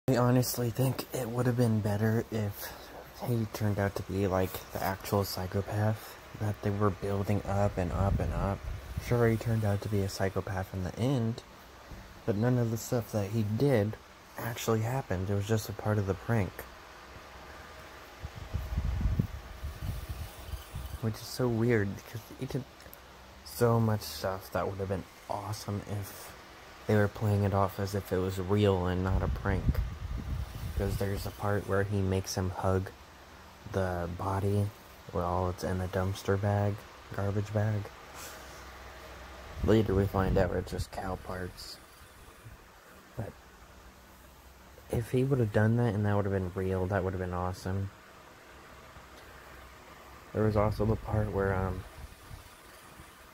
I honestly think it would have been better if he turned out to be like the actual psychopath that they were building up and up and up. Sure, he turned out to be a psychopath in the end, but none of the stuff that he did actually happened. It was just a part of the prank. Which is so weird because he did so much stuff that would have been awesome if they were playing it off as if it was real and not a prank. Because there's a part where he makes him hug the body while it's in a dumpster bag, garbage bag. Later we find out it's just cow parts. But if he would have done that and that would have been real, that would have been awesome. There was also the part where,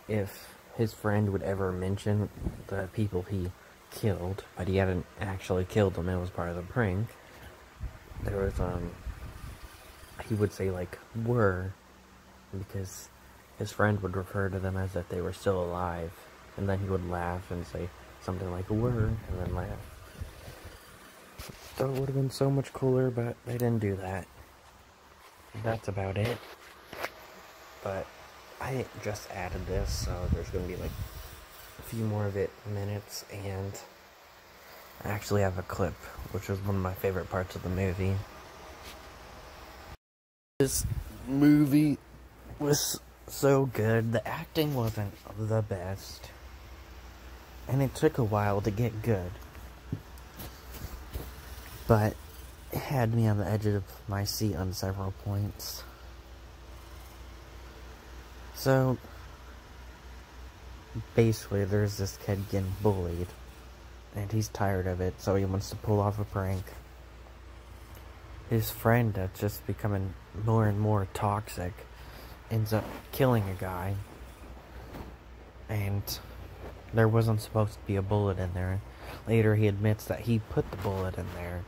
if his friend would ever mention the people he killed, but he hadn't actually killed them, it was part of the prank, there was, he would say, like, were, because his friend would refer to them as if they were still alive, and then he would laugh and say something like, were, and then laugh. So it would have been so much cooler, but they didn't do that. That's about it. But I just added this, so there's going to be like a few more minutes, and I actually have a clip, which was one of my favorite parts of the movie. This movie was so good. The acting wasn't the best, and it took a while to get good, but it had me on the edge of my seat on several points. So, basically, there's this kid getting bullied, and he's tired of it, so he wants to pull off a prank. His friend, that's just becoming more and more toxic, ends up killing a guy, and there wasn't supposed to be a bullet in there. Later, he admits that he put the bullet in there,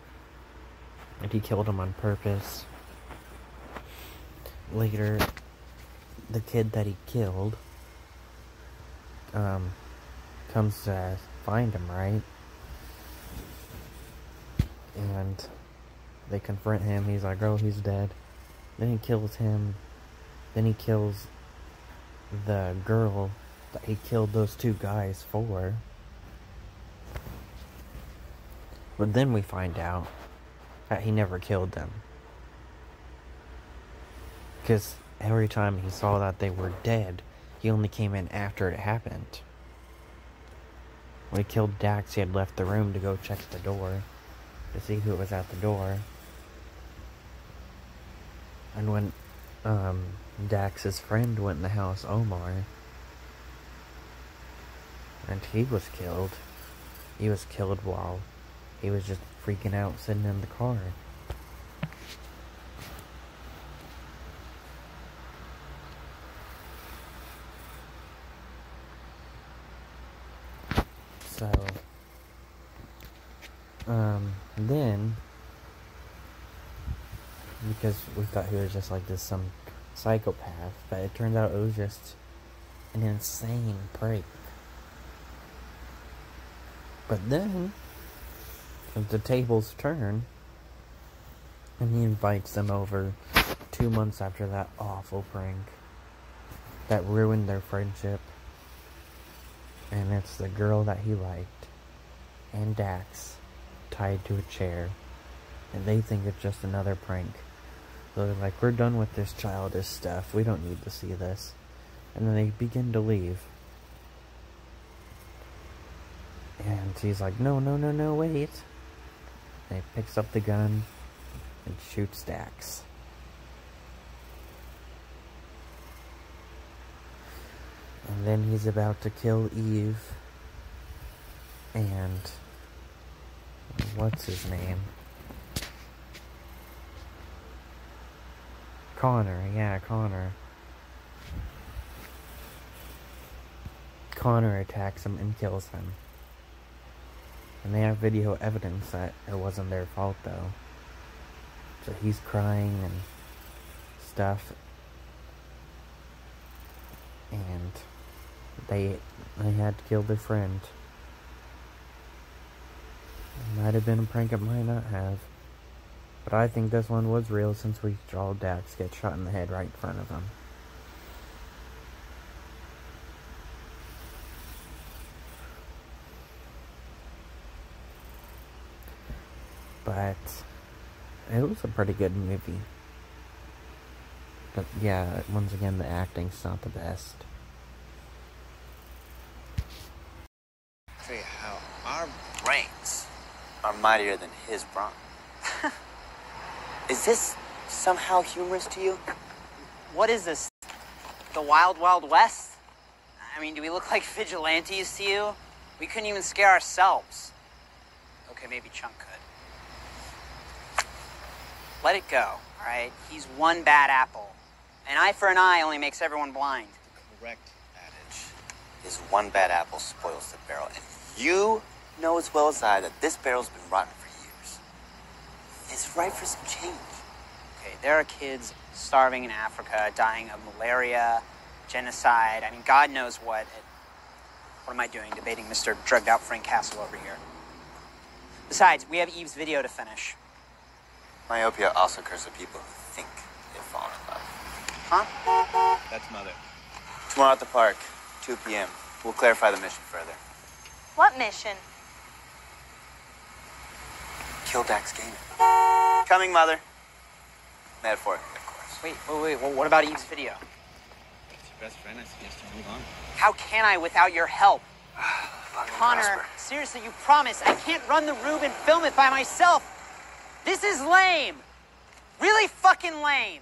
and he killed him on purpose. Later, the kid that he killed comes to find him, right? And they confront him. He's like, oh, he's dead. Then he kills him. Then he kills the girl that he killed those two guys for. But then we find out that he never killed them, because every time he saw that they were dead, he only came in after it happened. When he killed Dax, he had left the room to go check the door to see who was at the door. And when Dax's friend went in the house, Omar, and he was killed. He was killed while he was just freaking out sitting in the car. So, then, because we thought he was just like this some psychopath, but it turned out it was just an insane prank. But then, the tables turn, and he invites them over 2 months after that awful prank that ruined their friendship. And it's the girl that he liked and Dax tied to a chair, and they think it's just another prank. So they're like, we're done with this childish stuff, we don't need to see this. And then they begin to leave, and he's like, no, no, no, no, wait. And he picks up the gun and shoots Dax. And then he's about to kill Eve, and what's his name? Connor, yeah, Connor. Connor attacks him and kills him. And they have video evidence that it wasn't their fault, though. So he's crying and stuff. And they had to kill their friend. It might have been a prank, it might not have. But I think this one was real since we saw Dax get shot in the head right in front of him. But it was a pretty good movie. But yeah, once again, the acting's not the best. Tell you how our brains are mightier than his brawn. Is this somehow humorous to you? What is this? The Wild Wild West? I mean, do we look like vigilantes to you? We couldn't even scare ourselves. Okay, maybe Chunk could. Let it go, all right? He's one bad apple. An eye for an eye only makes everyone blind. The correct adage is one bad apple spoils the barrel. And you know as well as I that this barrel's been rotten for years. It's ripe for some change. Okay, there are kids starving in Africa, dying of malaria, genocide. I mean, God knows what. What am I doing debating Mr. Drugged Out Frank Castle over here? Besides, we have Eve's video to finish. Myopia also occurs to people who think they've fallen in love. Huh? That's Mother. Tomorrow at the park, 2 p.m. We'll clarify the mission further. What mission? Kill Dax Gaiman. Coming, Mother. Metaphorically, of course. Wait. Well, what about Eve's video? It's your best friend. I suggest you move on. How can I without your help? Connor, Prosper. seriously, you promise I can't run the Rube and film it by myself. This is lame. Really fucking lame.